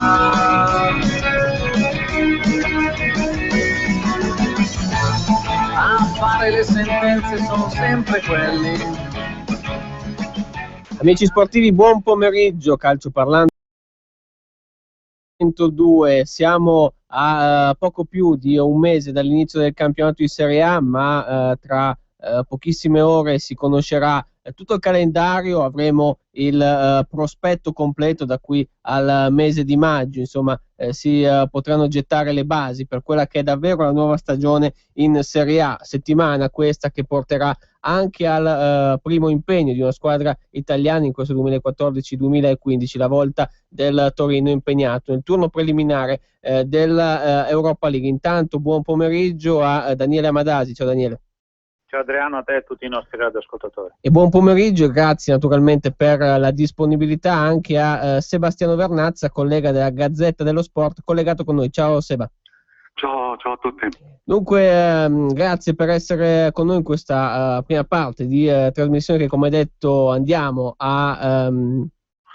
A fare le sentenze sono sempre quelli. Amici sportivi, buon pomeriggio. Calcio Parlando 102. Siamo a poco più di un mese dall'inizio del campionato di Serie A, ma tra pochissime ore si conoscerà tutto il calendario, avremo il prospetto completo da qui al mese di maggio. Insomma, si potranno gettare le basi per quella che è davvero la nuova stagione in Serie A, settimana questa che porterà anche al primo impegno di una squadra italiana in questo 2014-2015, la volta del Torino impegnato nel turno preliminare dell'Europa League. Intanto buon pomeriggio a Daniele Amadasi. Ciao Daniele. Ciao Adriano, a te e a tutti i nostri radioascoltatori. E buon pomeriggio e grazie naturalmente per la disponibilità anche a Sebastiano Vernazza, collega della Gazzetta dello Sport, collegato con noi. Ciao Seba. Ciao a tutti. Dunque, grazie per essere con noi in questa prima parte di trasmissione che, come detto, andiamo a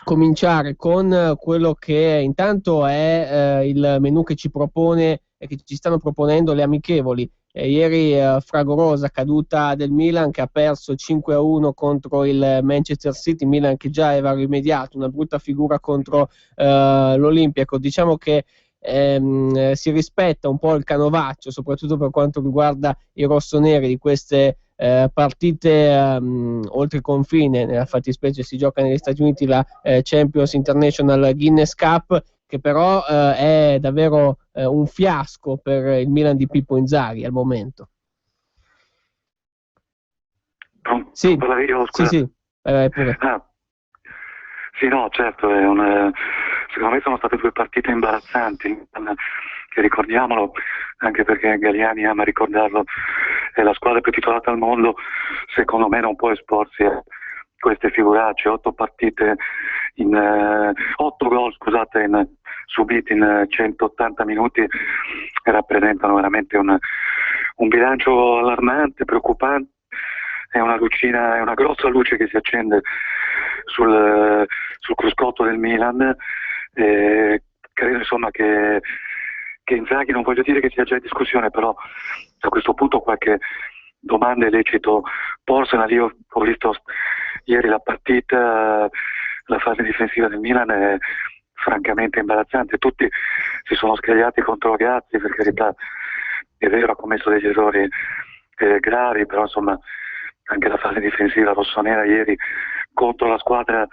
cominciare con quello che intanto è il menù che ci propone e che ci stanno proponendo le amichevoli. Ieri fragorosa caduta del Milan, che ha perso 5-1 contro il Manchester City. Milan che già aveva rimediato, una brutta figura contro l'Olimpiaco. Diciamo che si rispetta un po' il canovaccio, soprattutto per quanto riguarda i rossoneri, di queste partite oltre confine. Nella fattispecie si gioca negli Stati Uniti la Champions International Guinness Cup, che però è davvero un fiasco per il Milan di Pippo Inzaghi al momento. Sì, sì, pure. Sì, no, certo, secondo me sono state due partite imbarazzanti, che ricordiamolo, anche perché Galliani ama ricordarlo, è la squadra più titolata al mondo, secondo me non può esporsi a queste figuracce. 8 gol, scusate, subiti in 180 minuti rappresentano veramente un bilancio allarmante, preoccupante. È una grossa luce che si accende sul cruscotto del Milan. Credo insomma che Inzaghi, non voglio dire che sia già in discussione, però a questo punto qualche domanda è lecito porsela. Io ho visto ieri la partita, la fase difensiva del Milan è francamente imbarazzante. Tutti si sono scagliati contro Gazzi, per carità, è vero, ha commesso degli errori gravi, però insomma anche la fase difensiva rossonera ieri contro la squadra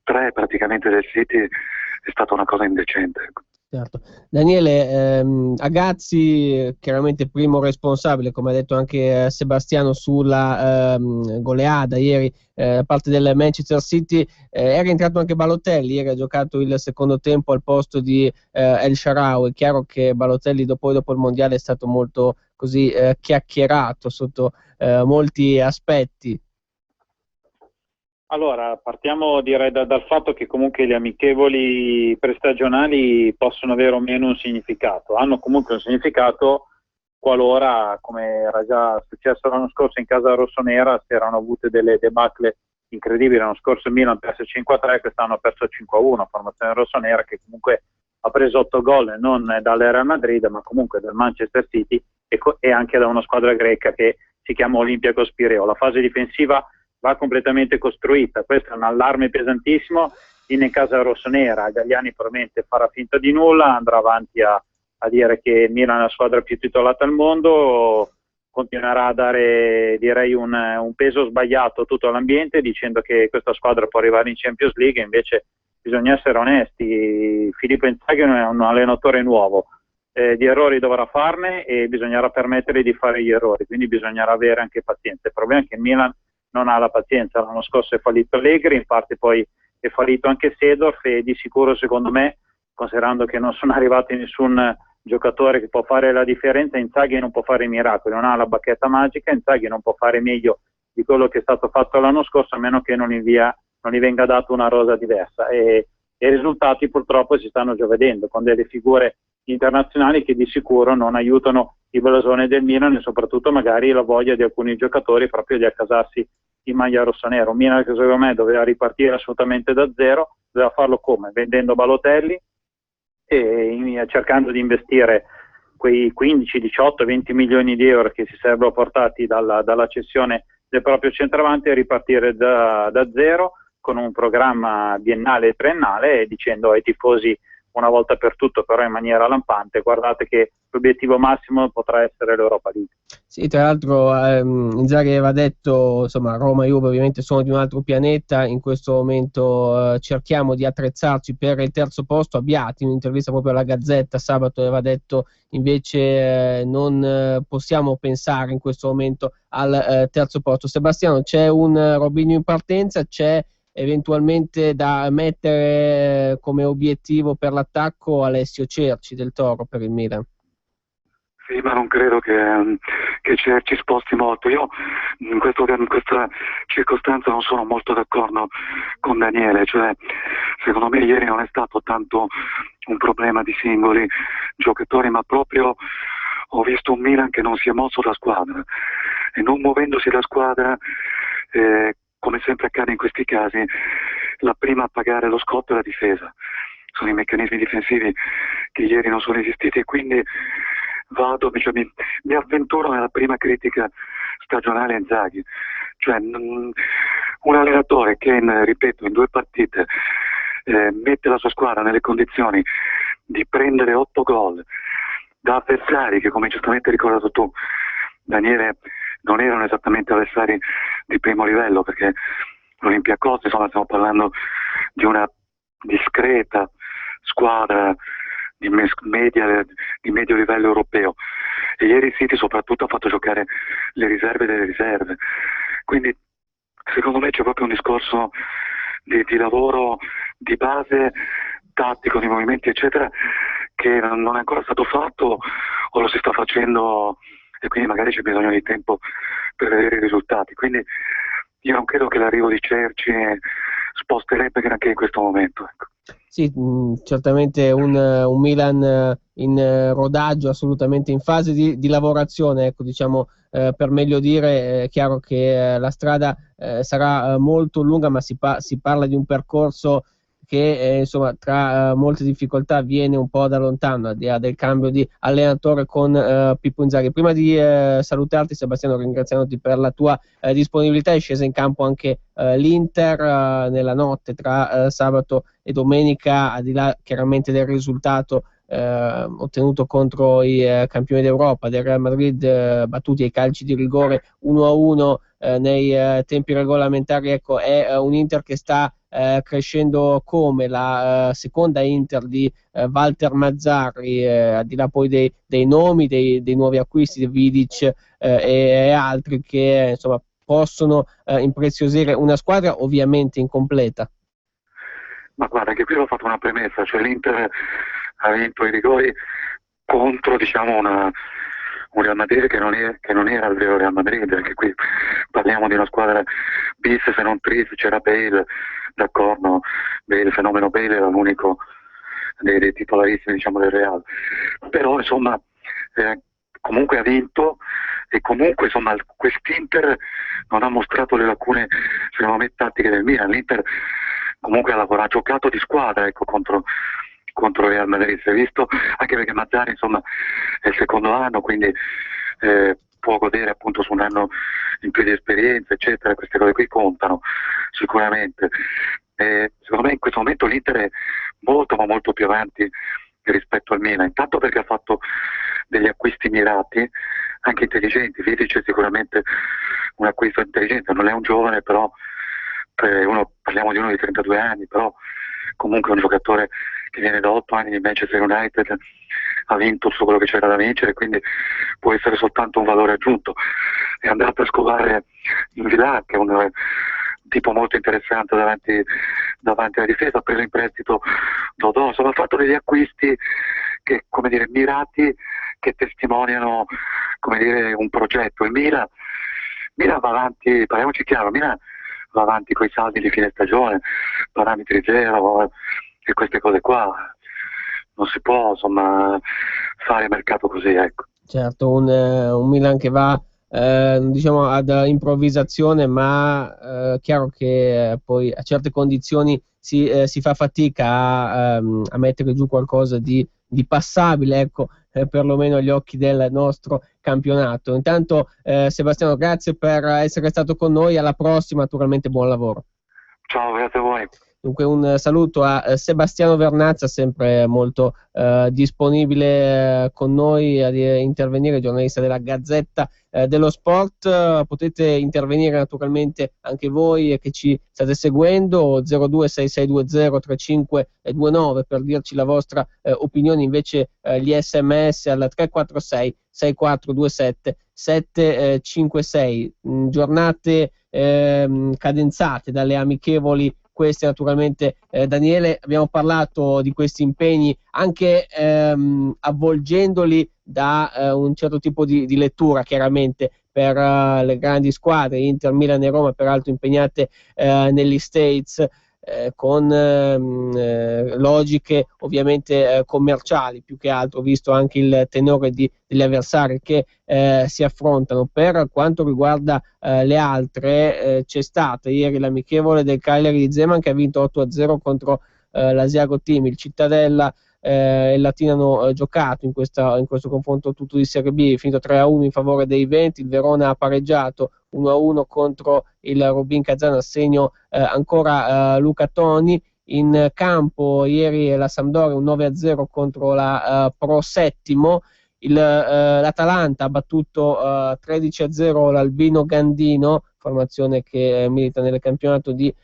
3 praticamente del City è stata una cosa indecente. Certo. Daniele, Agazzi chiaramente primo responsabile, come ha detto anche Sebastiano, sulla goleada ieri da parte del Manchester City. È rientrato anche Balotelli, ieri ha giocato il secondo tempo al posto di El Shaarawy. È chiaro che Balotelli dopo il mondiale è stato molto così chiacchierato sotto molti aspetti. Allora, partiamo direi dal fatto che comunque gli amichevoli prestagionali possono avere o meno un significato. Hanno comunque un significato qualora, come era già successo l'anno scorso in casa rossonera, si erano avute delle debacle incredibili. L'anno scorso il Milan ha perso 5-3, quest'anno ha perso 5-1, formazione rossonera che comunque ha preso 8 gol non dal Real Madrid, ma comunque dal Manchester City e anche da una squadra greca che si chiama Olympiacos Pireo. La fase difensiva va completamente costruita, questo è un allarme pesantissimo in casa rossonera. Gagliani probabilmente farà finta di nulla, andrà avanti a dire che Milan è la squadra più titolata al mondo, continuerà a dare, direi, un peso sbagliato a tutto l'ambiente, dicendo che questa squadra può arrivare in Champions League. Invece bisogna essere onesti, Filippo Inzaghi è un allenatore nuovo, di errori dovrà farne e bisognerà permettere di fare gli errori, quindi bisognerà avere anche pazienza. Il problema è che il Milan non ha la pazienza. L'anno scorso è fallito Allegri, in parte poi è fallito anche Seedorf, e di sicuro, secondo me, considerando che non sono arrivati nessun giocatore che può fare la differenza, Inzaghi non può fare i miracoli, non ha la bacchetta magica. Inzaghi non può fare meglio di quello che è stato fatto l'anno scorso, a meno che non gli venga dato una rosa diversa, e i risultati purtroppo si stanno già vedendo, con delle figure internazionali che di sicuro non aiutano il blasone del Milan, e soprattutto magari la voglia di alcuni giocatori proprio di accasarsi in maglia rossonera. Un Milan che secondo me doveva ripartire assolutamente da zero. Doveva farlo come? Vendendo Balotelli, e cercando di investire quei 15, 18, 20 milioni di euro che si sarebbero portati dalla cessione del proprio centravanti e ripartire da zero con un programma biennale e triennale, dicendo ai tifosi una volta per tutto, però in maniera lampante: guardate che l'obiettivo massimo potrà essere l'Europa League. Sì, tra l'altro Inzaghi aveva detto, insomma, Roma e Juve ovviamente sono di un altro pianeta, in questo momento cerchiamo di attrezzarci per il terzo posto. Abbiati, in un'intervista proprio alla Gazzetta sabato, aveva detto invece non possiamo pensare in questo momento al terzo posto. Sebastiano, c'è un Robinho in partenza, c'è eventualmente da mettere come obiettivo per l'attacco Alessio Cerci del Toro per il Milan? Sì, ma non credo che Cerci sposti molto. Io in questa circostanza non sono molto d'accordo con Daniele, cioè secondo me ieri non è stato tanto un problema di singoli giocatori, ma proprio ho visto un Milan che non si è mosso da squadra, e non muovendosi da squadra, come sempre accade in questi casi, la prima a pagare lo scotto è la difesa. Sono i meccanismi difensivi che ieri non sono esistiti, e quindi mi avventuro nella prima critica stagionale a Inzaghi. Cioè un allenatore che ripeto, in 2 partite mette la sua squadra nelle condizioni di prendere 8 gol da avversari che, come giustamente hai ricordato tu, Daniele, non erano esattamente avversari di primo livello, perché l'Olympiakos, insomma, stiamo parlando di una discreta squadra di medio livello europeo, e ieri City soprattutto ha fatto giocare le riserve delle riserve. Quindi secondo me c'è proprio un discorso di lavoro di base, tattico, di movimenti eccetera, che non è ancora stato fatto o lo si sta facendo, e quindi magari c'è bisogno di tempo per vedere i risultati. Quindi io non credo che l'arrivo di Cerci sposterebbe granché in questo momento, ecco. Sì, certamente un Milan in rodaggio, assolutamente in fase di lavorazione, ecco, diciamo, per meglio dire. È chiaro che la strada sarà molto lunga, ma si parla di un percorso che insomma, tra molte difficoltà viene un po' da lontano, al di là del cambio di allenatore con Pippo Inzaghi. Prima di salutarti, Sebastiano, ringraziandoti per la tua disponibilità, è scesa in campo anche l'Inter nella notte tra sabato e domenica, al di là chiaramente del risultato ottenuto contro i campioni d'Europa del Real Madrid, battuti ai calci di rigore 1-1 nei tempi regolamentari. Ecco, è un Inter che sta crescendo come la seconda Inter di Walter Mazzarri, al di là poi dei nomi, dei nuovi acquisti di Vidic e altri che insomma possono impreziosire una squadra ovviamente incompleta. Ma guarda, che qui ho fatto una premessa, cioè l'Inter ha vinto i rigori contro, diciamo, un Real Madrid che non era il vero Real Madrid, perché qui parliamo di una squadra bis se non tris. C'era Bale, d'accordo, il fenomeno Bale era l'unico dei titolarissimi, diciamo, del Real, però insomma comunque ha vinto, e comunque insomma quest'Inter non ha mostrato le lacune, secondo me, tattiche del Milan. L'Inter comunque ha giocato di squadra, ecco, contro Real Madrid, si è visto, anche perché Mazzarri insomma è il secondo anno, quindi può godere appunto su un anno in più di esperienza eccetera. Queste cose qui contano sicuramente. Secondo me in questo momento l'Inter è molto ma molto più avanti rispetto al Milan, intanto perché ha fatto degli acquisti mirati, anche intelligenti. Vidic è sicuramente un acquisto intelligente, non è un giovane, però parliamo di uno di 32 anni, però comunque è un giocatore che viene da 8 anni di Manchester United, ha vinto tutto quello che c'era da vincere, quindi può essere soltanto un valore aggiunto. È andato a scovare in Villar, che è un tipo molto interessante davanti alla difesa, ha preso in prestito Dodò, insomma ha fatto degli acquisti che, come dire, mirati, che testimoniano, come dire, un progetto. Il Milan va avanti, parliamoci chiaro, Milan va avanti coi saldi di fine stagione, parametri zero e queste cose qua. Non si può insomma fare mercato così, ecco. Certo, un Milan che va diciamo ad improvvisazione, ma chiaro che poi a certe condizioni si fa fatica a mettere giù qualcosa di passabile, ecco, perlomeno agli occhi del nostro campionato. Intanto Sebastiano, grazie per essere stato con noi, alla prossima, naturalmente buon lavoro. Ciao, grazie a voi. Dunque un saluto a Sebastiano Vernazza, sempre molto disponibile con noi ad intervenire, giornalista della Gazzetta dello Sport. Potete intervenire naturalmente anche voi che ci state seguendo, 0266203529 per dirci la vostra opinione, invece gli SMS al 346 6427 756. Giornate cadenzate dalle amichevoli queste, naturalmente. Daniele, abbiamo parlato di questi impegni anche avvolgendoli da un certo tipo di lettura, chiaramente, per le grandi squadre, Inter, Milan e Roma, peraltro impegnate negli States, con logiche ovviamente commerciali più che altro, visto anche il tenore degli avversari che si affrontano. Per quanto riguarda le altre, c'è stata ieri l'amichevole del Cagliari di Zeman, che ha vinto 8-0 contro l'Asiago Team. Il Cittadella e il Latina hanno giocato in questo confronto tutto di Serie B, finito 3-1 in favore dei Venti. Il Verona ha pareggiato 1-1 contro il Rubin Kazan, a segno ancora Luca Toni. In campo ieri la Sampdoria un 9-0 contro la Pro Settimo. L'Atalanta ha battuto 13-0 l'Albino Gandino, formazione che milita nel campionato di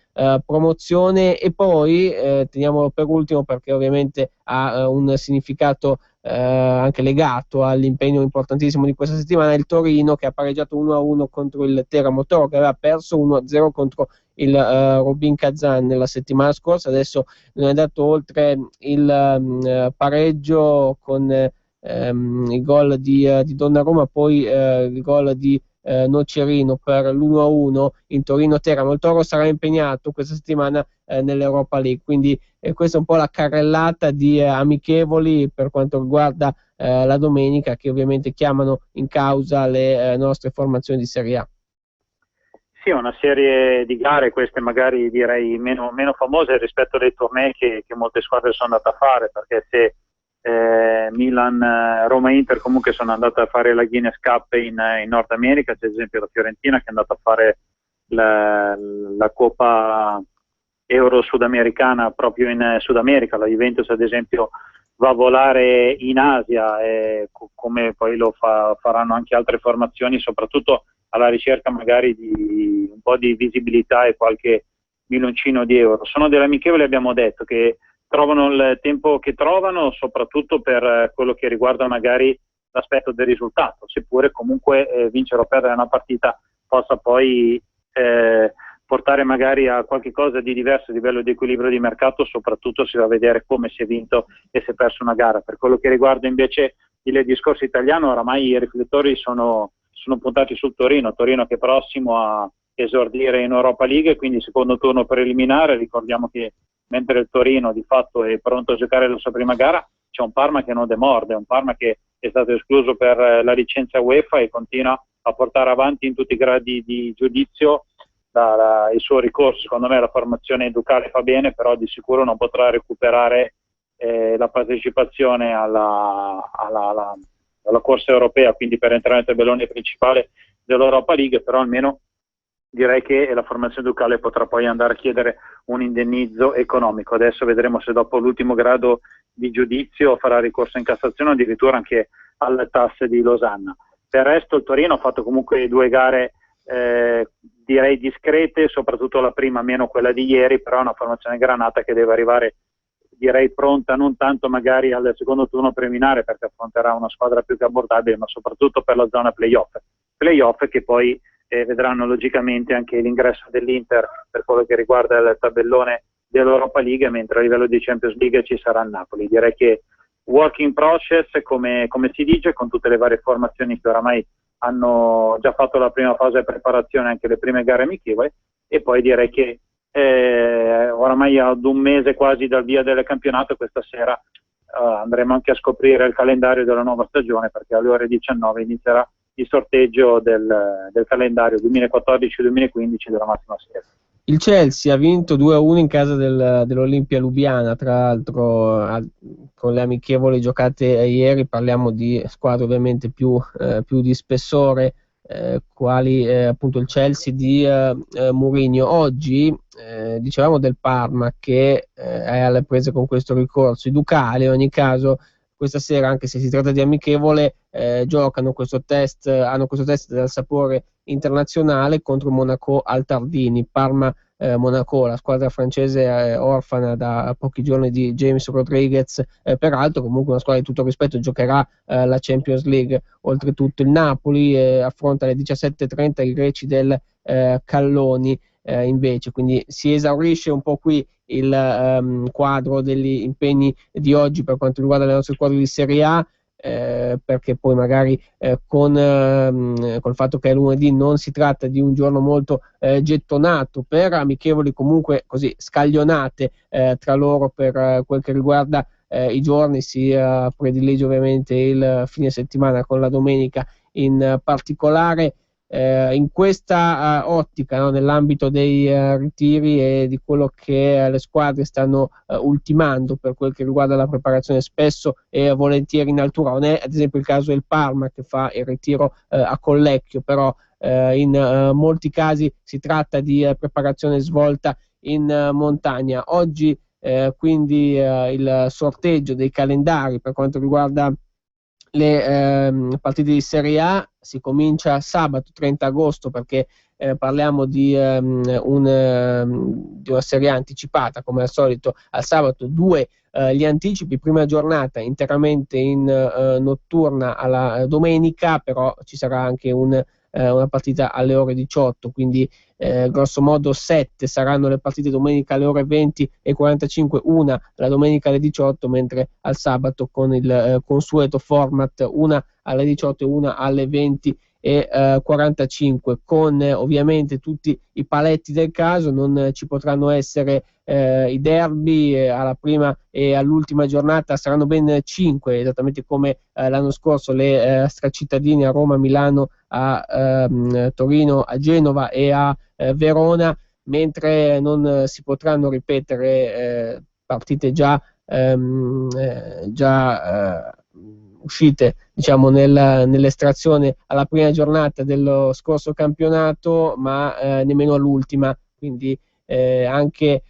promozione. E poi teniamolo per ultimo, perché ovviamente ha un significato anche legato all'impegno importantissimo di questa settimana, il Torino, che ha pareggiato 1-1 contro il Teramo Toro, che aveva perso 1-0 contro il Rubin Kazan nella settimana scorsa. Adesso non è andato oltre il pareggio con il gol di Donnarumma, poi il gol di Nocerino per l'1-1 in Torino-Teramo. Il Toro sarà impegnato questa settimana nell'Europa League, quindi questa è un po' la carrellata di amichevoli per quanto riguarda la domenica, che ovviamente chiamano in causa le nostre formazioni di Serie A. Sì, una serie di gare, queste magari direi meno famose rispetto ai tornei che molte squadre sono andate a fare, perché se Milan, Roma e Inter comunque sono andate a fare la Guinness Cup in Nord America, c'è ad esempio la Fiorentina che è andata a fare la Coppa Euro sudamericana proprio in Sud America, la Juventus ad esempio va a volare in Asia, come poi lo faranno anche altre formazioni, soprattutto alla ricerca magari di un po' di visibilità e qualche milioncino di euro. Sono delle amichevoli, abbiamo detto, che trovano il tempo che trovano, soprattutto per quello che riguarda magari l'aspetto del risultato, seppure comunque vincere o perdere una partita possa poi portare magari a qualche cosa di diverso a livello di equilibrio di mercato, soprattutto si va a vedere come si è vinto e si è perso una gara. Per quello che riguarda invece il discorso italiano, oramai i riflettori sono puntati sul Torino che è prossimo a esordire in Europa League, quindi secondo turno preliminare. Ricordiamo che mentre il Torino di fatto è pronto a giocare la sua prima gara, c'è un Parma che non demorde, un Parma che è stato escluso per la licenza UEFA e continua a portare avanti in tutti i gradi di giudizio il suo ricorso. Secondo me la formazione Ducale fa bene, però di sicuro non potrà recuperare la partecipazione alla corsa europea, quindi per entrare nel tabellone principale dell'Europa League, però almeno direi che la formazione Ducale potrà poi andare a chiedere un indennizzo economico. Adesso vedremo se dopo l'ultimo grado di giudizio farà ricorso in Cassazione o addirittura anche alle tasse di Losanna. Per il resto il Torino ha fatto comunque 2 gare direi discrete, soprattutto la prima meno quella di ieri, però è una formazione granata che deve arrivare direi pronta non tanto magari al secondo turno preliminare, perché affronterà una squadra più che abbordabile, ma soprattutto per la zona playoff che poi vedranno logicamente anche l'ingresso dell'Inter per quello che riguarda il tabellone dell'Europa League, mentre a livello di Champions League ci sarà il Napoli. Direi che work in process, come si dice, con tutte le varie formazioni che oramai hanno già fatto la prima fase di preparazione, anche le prime gare amichevoli, e poi direi che oramai ad un mese quasi dal via del campionato, questa sera andremo anche a scoprire il calendario della nuova stagione, perché alle ore 19 inizierà il sorteggio del calendario 2014-2015 della massima serie. Il Chelsea ha vinto 2-1 in casa dell'Olimpia Lubiana, tra l'altro con le amichevoli giocate ieri. Parliamo di squadre ovviamente più di spessore, quali appunto il Chelsea di Mourinho. Oggi dicevamo del Parma che è alle prese con questo ricorso. I Ducali in ogni caso questa sera, anche se si tratta di amichevole, hanno questo test dal sapore internazionale contro il Monaco al Tardini. Parma Monaco, la squadra francese orfana da pochi giorni di James Rodriguez, peraltro comunque una squadra di tutto rispetto, giocherà la Champions League. Oltretutto il Napoli affronta alle 17:30 i greci del Calloni, invece, quindi si esaurisce un po' qui il quadro degli impegni di oggi per quanto riguarda le nostre squadre di Serie A, perché poi magari col fatto che è lunedì non si tratta di un giorno molto gettonato per amichevoli comunque così scaglionate tra loro. Per quel che riguarda i giorni si predilige ovviamente il fine settimana, con la domenica in particolare. In questa ottica, no, nell'ambito dei ritiri e di quello che le squadre stanno ultimando per quel che riguarda la preparazione, spesso e volentieri in altura. Non è ad esempio il caso del Parma, che fa il ritiro a Collecchio, però in molti casi si tratta di preparazione svolta in montagna. Oggi quindi il sorteggio dei calendari per quanto riguarda le partite di Serie A si comincia sabato 30 agosto, perché parliamo di una Serie A anticipata come al solito al sabato. Gli anticipi, prima giornata interamente in notturna alla domenica, però ci sarà anche una partita alle ore 18, quindi grosso modo 7 saranno le partite domenica alle ore 20:45, una la domenica alle 18, mentre al sabato con il consueto format, una alle 18 e una alle 20:45, con ovviamente tutti i paletti del caso. Non ci potranno essere i derby alla prima e all'ultima giornata, saranno ben 5, esattamente come l'anno scorso, le stracittadine a Roma, Milano, a Torino, a Genova e a Verona, mentre non si potranno ripetere partite già uscite, diciamo, nell'estrazione alla prima giornata dello scorso campionato, ma nemmeno all'ultima. Quindi anche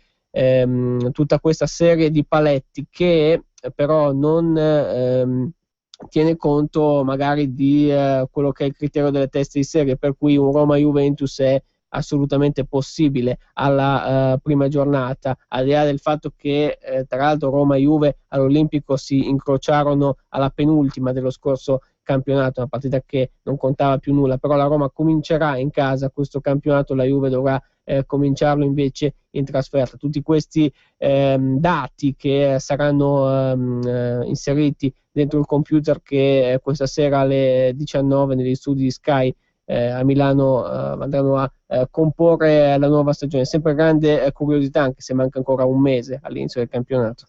tutta questa serie di paletti che però non tiene conto magari di quello che è il criterio delle teste di serie, per cui un Roma-Juventus è assolutamente possibile alla prima giornata, al di là del fatto che tra l'altro Roma e Juve all'Olimpico si incrociarono alla penultima dello scorso campionato, una partita che non contava più nulla. Però la Roma comincerà in casa questo campionato, la Juve dovrà cominciarlo invece in trasferta. Tutti questi dati che saranno inseriti dentro il computer che questa sera alle 19 negli studi di Sky a Milano andranno a comporre la nuova stagione. Sempre grande curiosità, anche se manca ancora un mese all'inizio del campionato.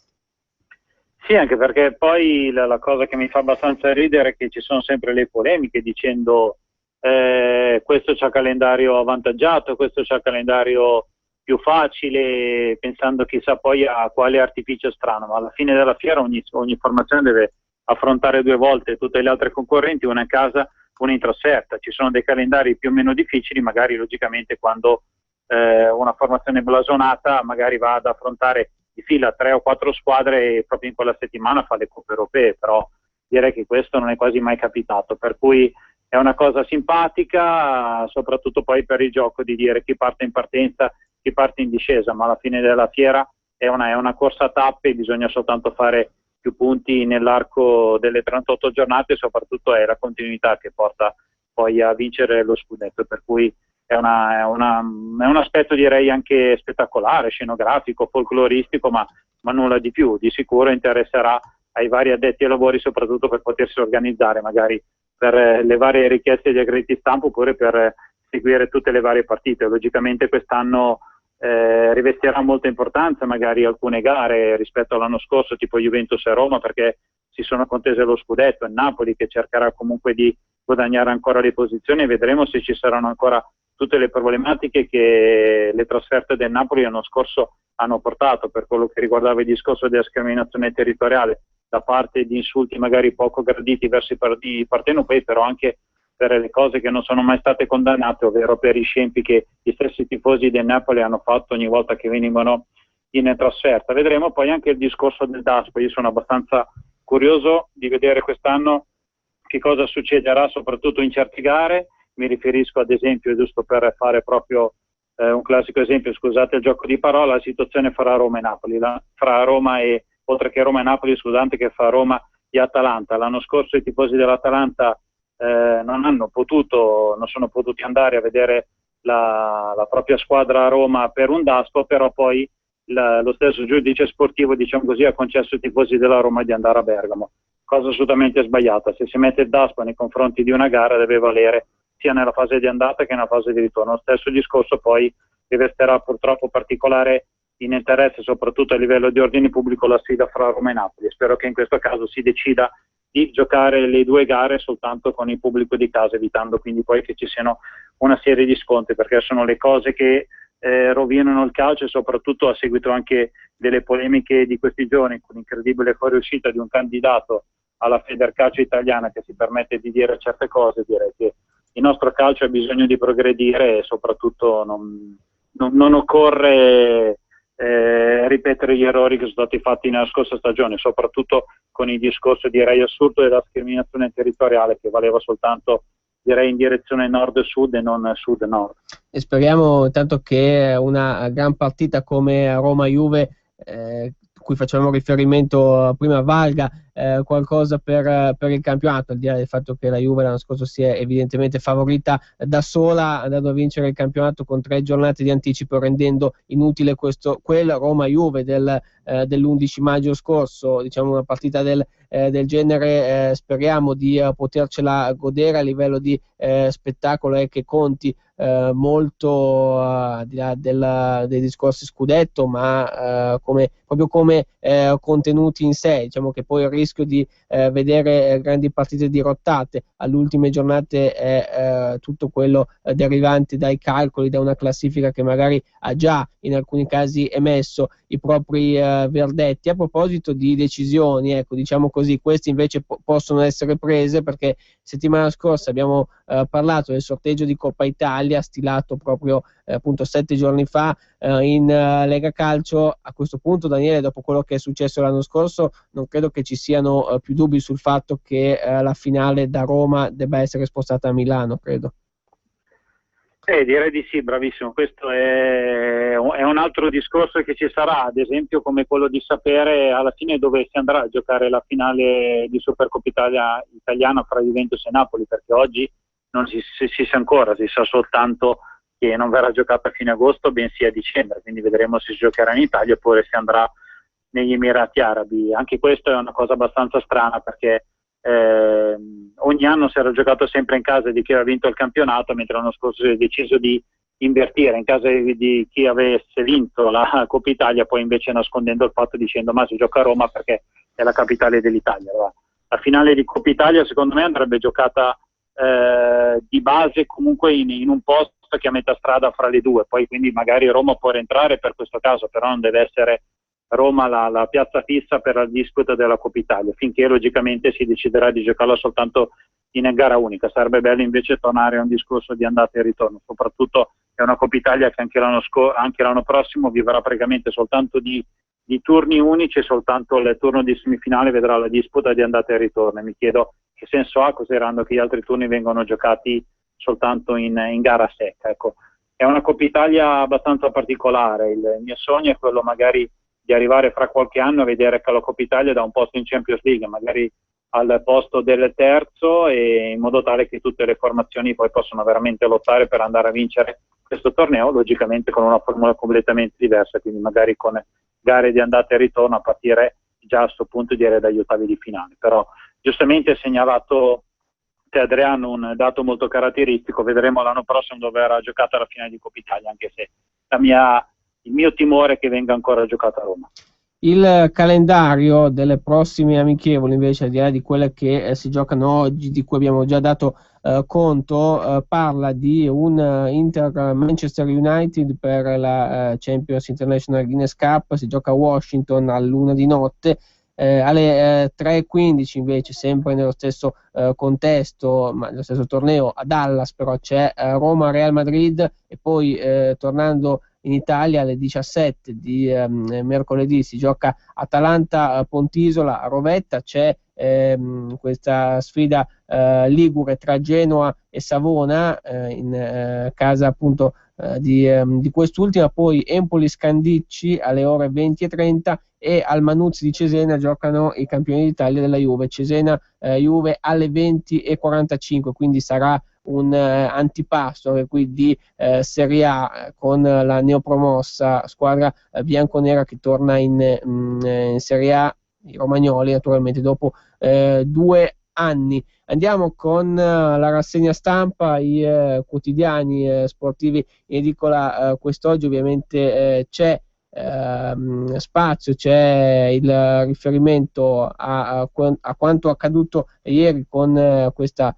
Sì, anche perché poi la cosa che mi fa abbastanza ridere è che ci sono sempre le polemiche dicendo questo c'ha calendario avvantaggiato, questo c'ha calendario più facile, pensando chissà poi a quale artificio strano, ma alla fine della fiera ogni formazione deve affrontare 2 volte tutte le altre concorrenti, una in casa, una in trasferta. Ci sono dei calendari più o meno difficili, magari logicamente quando una formazione blasonata magari va ad affrontare di fila 3 o 4 squadre e proprio in quella settimana fa le coppe europee, però direi che questo non è quasi mai capitato, per cui è una cosa simpatica, soprattutto poi per il gioco di dire chi parte in partenza, chi parte in discesa, ma alla fine della fiera è una corsa a tappe, bisogna soltanto fare più punti nell'arco delle 38 giornate, e soprattutto è la continuità che porta poi a vincere lo scudetto, per cui è un aspetto direi anche spettacolare, scenografico, folcloristico, ma nulla di più. Di sicuro interesserà ai vari addetti ai lavori, soprattutto per potersi organizzare magari per le varie richieste di aggregati stampa, oppure per seguire tutte le varie partite. Logicamente quest'anno rivestirà molta importanza magari alcune gare rispetto all'anno scorso, tipo Juventus e Roma, perché si sono contese lo scudetto, e Napoli che cercherà comunque di guadagnare ancora le posizioni, e vedremo se ci saranno ancora tutte le problematiche che le trasferte del Napoli l'anno scorso hanno portato, per quello che riguardava il discorso della discriminazione territoriale da parte di insulti magari poco graditi verso i partenopei, però anche per le cose che non sono mai state condannate, ovvero per i scempi che gli stessi tifosi del Napoli hanno fatto ogni volta che venivano in trasferta. Vedremo poi anche il discorso del DASPO. Io sono abbastanza curioso di vedere quest'anno che cosa succederà, soprattutto in certe gare. Mi riferisco ad esempio, giusto per fare proprio un classico esempio, scusate il gioco di parola, la situazione fra Roma e Napoli, fra Roma e, oltre che Roma e Napoli, scusate, che fra Roma e Atalanta. L'anno scorso i tifosi dell'Atalanta non sono potuti andare a vedere la propria squadra a Roma per un DASPO, però poi lo stesso giudice sportivo, diciamo così, ha concesso ai tifosi della Roma di andare a Bergamo, cosa assolutamente sbagliata. Se si mette il DASPO nei confronti di una gara deve valere sia nella fase di andata che nella fase di ritorno. Lo stesso discorso poi resterà purtroppo particolare in interesse, soprattutto a livello di ordine pubblico, la sfida fra Roma e Napoli. Spero che in questo caso si decida di giocare le due gare soltanto con il pubblico di casa, evitando quindi poi che ci siano una serie di scontri, perché sono le cose che rovinano il calcio, e soprattutto a seguito anche delle polemiche di questi giorni, con l'incredibile fuoriuscita di un candidato alla Federcalcio italiana che si permette di dire certe cose. Direi che il nostro calcio ha bisogno di progredire, e soprattutto non occorre ripetere gli errori che sono stati fatti nella scorsa stagione, soprattutto con il discorso, direi, assurdo della discriminazione territoriale, che valeva soltanto, direi, in direzione nord-sud e non sud-nord. E speriamo intanto che una gran partita come Roma-Juve, cui facevamo riferimento prima, valga qualcosa per il campionato, al di là del fatto che la Juve l'anno scorso si è evidentemente favorita da sola, andando a vincere il campionato con 3 giornate di anticipo, rendendo inutile quel Roma-Juve dell'11 maggio scorso. Diciamo, una partita del genere speriamo di potercela godere a livello di spettacolo, e che conti molto di là dei discorsi scudetto, ma proprio come contenuti in sé. Diciamo che poi il rischio di vedere grandi partite dirottate alle ultime giornate è tutto quello derivante dai calcoli, da una classifica che magari ha già in alcuni casi emesso i propri verdetti. A proposito di decisioni, ecco, diciamo così, queste invece possono essere prese, perché settimana scorsa abbiamo parlato del sorteggio di Coppa Italia, stilato proprio appunto 7 giorni fa in Lega Calcio. A questo punto, Daniele, dopo quello che è successo l'anno scorso, non credo che ci siano più dubbi sul fatto che la finale da Roma debba essere spostata a Milano, credo. Direi di sì, bravissimo. Questo è un altro discorso che ci sarà, ad esempio come quello di sapere alla fine dove si andrà a giocare la finale di Supercoppa italiana fra Juventus e Napoli, perché oggi non si sa ancora, si sa soltanto che non verrà giocata a fine agosto, bensì a dicembre, quindi vedremo se si giocherà in Italia oppure si andrà negli Emirati Arabi. Anche questo è una cosa abbastanza strana, perché ogni anno si era giocato sempre in casa di chi aveva vinto il campionato, mentre l'anno scorso si è deciso di invertire in casa di chi avesse vinto la Coppa Italia, poi invece nascondendo il fatto, dicendo ma si gioca a Roma perché è la capitale dell'Italia. La finale di Coppa Italia secondo me andrebbe giocata di base comunque in un posto che è a metà strada fra le due, poi quindi magari Roma può rientrare per questo caso, però non deve essere Roma la piazza fissa per la disputa della Coppa Italia, finché logicamente si deciderà di giocarla soltanto in gara unica. Sarebbe bello invece tornare a un discorso di andata e ritorno, soprattutto è una Coppa Italia che anche l'anno prossimo vivrà praticamente soltanto di turni unici, e soltanto il turno di semifinale vedrà la disputa di andata e ritorno. E mi chiedo che senso ha, considerando che gli altri turni vengono giocati soltanto in gara secca. Ecco, è una Coppa Italia abbastanza particolare. Il mio sogno è quello magari di arrivare fra qualche anno a vedere che la Coppa Italia da un posto in Champions League, magari al posto del terzo, e in modo tale che tutte le formazioni poi possono veramente lottare per andare a vincere questo torneo, logicamente con una formula completamente diversa, quindi magari con gare di andata e ritorno a partire già a questo punto direi dagli ottavi di finale. Però giustamente hai segnalato te, Adriano, un dato molto caratteristico. Vedremo l'anno prossimo dove verrà giocata la finale di Coppa Italia, anche se il mio timore è che venga ancora giocata a Roma. Il calendario delle prossime amichevoli, invece, al di là di quelle che si giocano oggi, di cui abbiamo già dato conto, parla di un Inter Manchester United per la Champions International Guinness Cup, si gioca a Washington all'1 di notte. Alle 3:15 invece, sempre nello stesso contesto, ma nello stesso torneo, a Dallas però c'è Roma-Real Madrid, e poi tornando in Italia alle 17 di mercoledì si gioca Atalanta-Pontisola a Rovetta. C'è questa sfida ligure tra Genoa e Savona in casa appunto di quest'ultima. Poi Empoli-Scandicci alle ore 20:30, e al Manuzzi di Cesena giocano i campioni d'Italia della Juve, Cesena Juve alle 20:45, quindi sarà un antipasto qui di Serie A con la neopromossa squadra bianconera che torna in Serie A, i romagnoli naturalmente, dopo 2 anni. Andiamo con la rassegna stampa, i quotidiani sportivi in edicola quest'oggi. Ovviamente c'è spazio, c'è il riferimento a quanto accaduto ieri con questa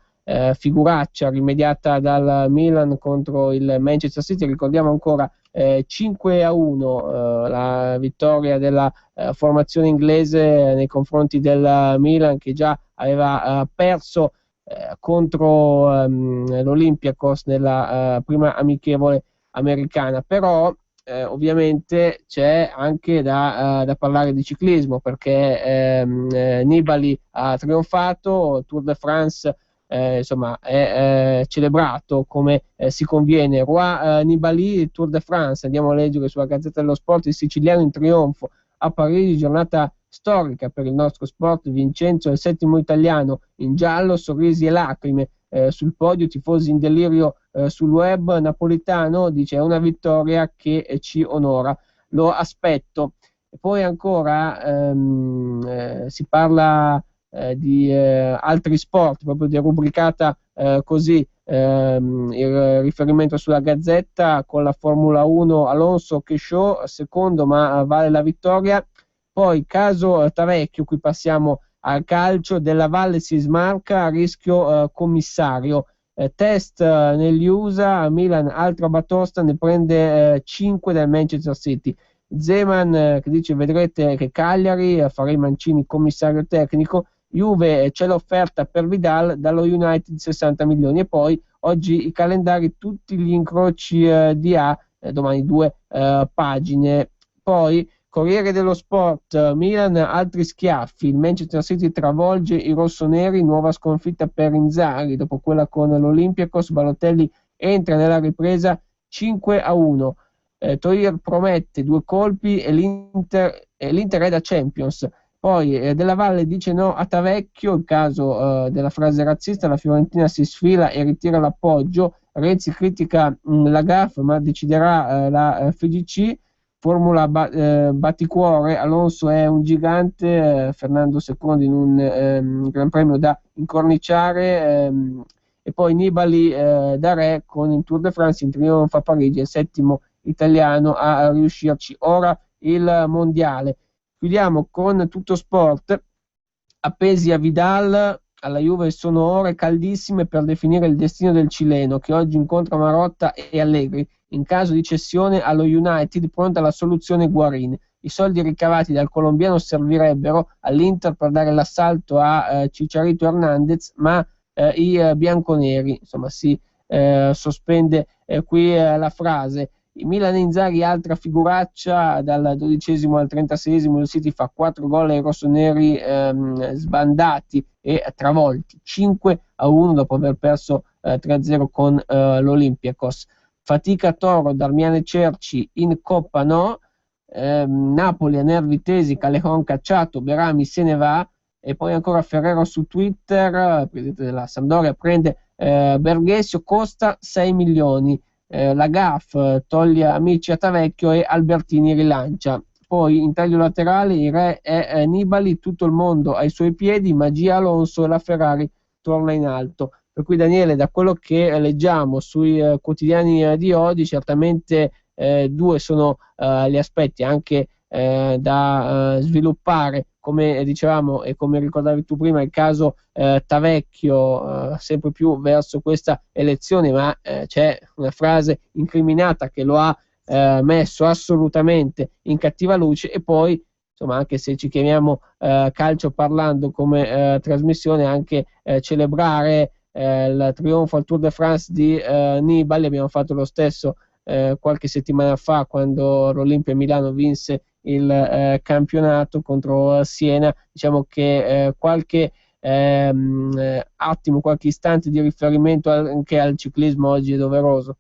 figuraccia rimediata dal Milan contro il Manchester City. Ricordiamo ancora 5-1 la vittoria della formazione inglese nei confronti del Milan, che già aveva perso contro l'Olympiacos nella prima amichevole americana. Però ovviamente c'è anche da parlare di ciclismo, perché Nibali ha trionfato, Tour de France insomma è celebrato come si conviene. Roi Nibali, Tour de France. Andiamo a leggere sulla Gazzetta dello Sport: il siciliano in trionfo a Parigi, giornata storica per il nostro sport. Vincenzo è il 7° italiano in giallo, sorrisi e lacrime sul podio, tifosi in delirio sul web. Napolitano dice: è una vittoria che ci onora, lo aspetto. E poi ancora si parla di altri sport, proprio derubricata così il riferimento sulla Gazzetta, con la Formula 1, Alonso che show, secondo ma vale la vittoria. Poi caso Tavecchio, qui passiamo al calcio, Della Valle si smarca, a rischio commissario. Test negli USA, Milan altra batosta, ne prende 5 del Manchester City. Zeman che dice: vedrete che Cagliari farà i Mancini commissario tecnico. Juve c'è l'offerta per Vidal dallo United 60 milioni. E poi oggi i calendari, tutti gli incroci di A, domani 2 pagine. Poi Corriere dello Sport, Milan altri schiaffi, il Manchester City travolge i rossoneri, nuova sconfitta per Inzaghi dopo quella con l'Olympiacos. Balotelli entra nella ripresa 5-1. Toir promette 2 colpi e l'Inter è da Champions. Poi Della Valle dice no a Tavecchio, il caso della frase razzista, la Fiorentina si sfila e ritira l'appoggio. Renzi critica la GAF ma deciderà la FIGC. Formula batticuore, Alonso è un gigante, Fernando secondo in un Gran Premio da incorniciare. E poi Nibali da re con il Tour de France in trionfo a Parigi, è il 7° italiano a riuscirci. Ora il mondiale. Chiudiamo con Tutto Sport, appesi a Vidal. Alla Juve sono ore caldissime per definire il destino del cileno, che oggi incontra Marotta e Allegri. In caso di cessione allo United, pronta la soluzione Guarin. I soldi ricavati dal colombiano servirebbero all'Inter per dare l'assalto a Chicharito Hernandez, ma i bianconeri, insomma, si sospende qui la frase. Il Milan Inzaghi, altra figuraccia, dal 12° al 36° il City fa 4 gol ai rossoneri sbandati e travolti, 5-1 dopo aver perso 3-0 con l'Olympiacos. Fatica Toro, Darmian Cerci in Coppa no, Napoli a nervi tesi, Callejon cacciato, Berami se ne va. E poi ancora Ferrero su Twitter, presidente della Sampdoria, prende Berghesio, costa 6 milioni. La GAF toglie amici a Tavecchio e Albertini rilancia. Poi in taglio laterale il re è Nibali, tutto il mondo ai suoi piedi, magia Alonso e la Ferrari torna in alto. Per cui Daniele, da quello che leggiamo sui quotidiani di oggi, certamente 2 sono gli aspetti anche da sviluppare, come dicevamo e come ricordavi tu prima, il caso Tavecchio, sempre più verso questa elezione, ma c'è una frase incriminata che lo ha messo assolutamente in cattiva luce. E poi, insomma, anche se ci chiamiamo Calcio Parlando come trasmissione, anche celebrare il trionfo al Tour de France di Nibali. Abbiamo fatto lo stesso qualche settimana fa, quando l'Olimpia Milano vinse il campionato contro Siena. Diciamo che qualche attimo, qualche istante di riferimento anche al ciclismo oggi è doveroso.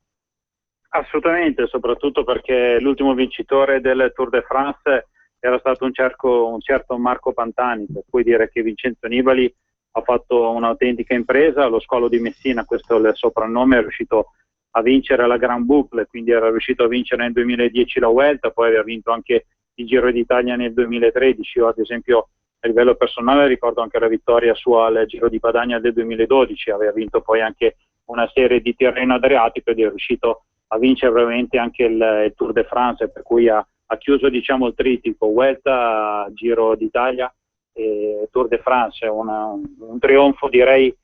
Assolutamente, soprattutto perché l'ultimo vincitore del Tour de France era stato un certo Marco Pantani, per cui dire che Vincenzo Nibali ha fatto un'autentica impresa. Lo Scolo di Messina, questo è il soprannome, è riuscito a vincere la Grand Boucle, quindi era riuscito a vincere nel 2010 la Vuelta, poi aveva vinto anche il Giro d'Italia nel 2013. Io ad esempio a livello personale ricordo anche la vittoria sua al Giro di Padania del 2012, aveva vinto poi anche una serie di Tirreno Adriatico ed è riuscito a vincere veramente anche il Tour de France, per cui ha chiuso, diciamo, il trittico Vuelta, Giro d'Italia e Tour de France. Un trionfo, direi,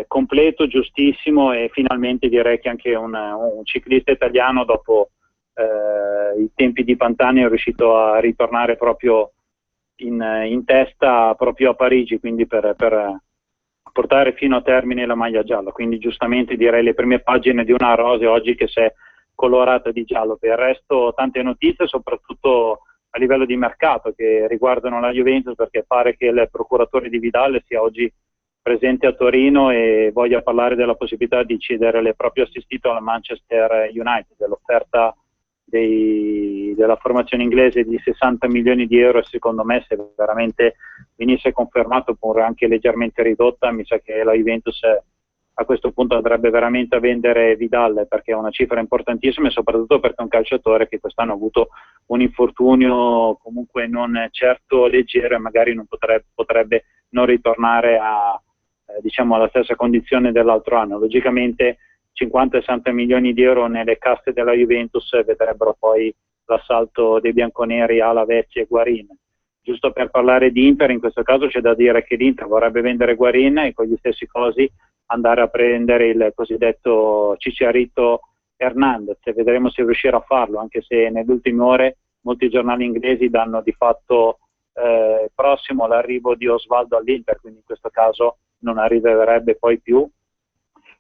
completo, giustissimo, e finalmente direi che anche un ciclista italiano, dopo i tempi di Pantani, è riuscito a ritornare proprio in testa proprio a Parigi, quindi per portare fino a termine la maglia gialla. Quindi giustamente direi le prime pagine di una rose oggi che si è colorata di giallo. Per il resto tante notizie, soprattutto a livello di mercato, che riguardano la Juventus, perché pare che il procuratore di Vidal sia oggi presente a Torino e voglia parlare della possibilità di cedere le proprie assistito alla Manchester United, dell'offerta della formazione inglese di 60 milioni di euro. E secondo me, se veramente venisse confermato, pur anche leggermente ridotta, mi sa che la Juventus a questo punto andrebbe veramente a vendere Vidal, perché è una cifra importantissima, e soprattutto perché è un calciatore che quest'anno ha avuto un infortunio comunque non certo leggero e magari non potrebbe non ritornare diciamo alla stessa condizione dell'altro anno. Logicamente 50-60 milioni di euro nelle casse della Juventus vedrebbero poi l'assalto dei bianconeri a Lavezzi e Guarin. Giusto per parlare di Inter, in questo caso c'è da dire che l'Inter vorrebbe vendere Guarin e con gli stessi cosi andare a prendere il cosiddetto Chicharito Hernandez, e vedremo se riuscirà a farlo, anche se nelle ultime ore molti giornali inglesi danno di fatto prossimo l'arrivo di Osvaldo all'Inter, quindi in questo caso non arriverebbe poi più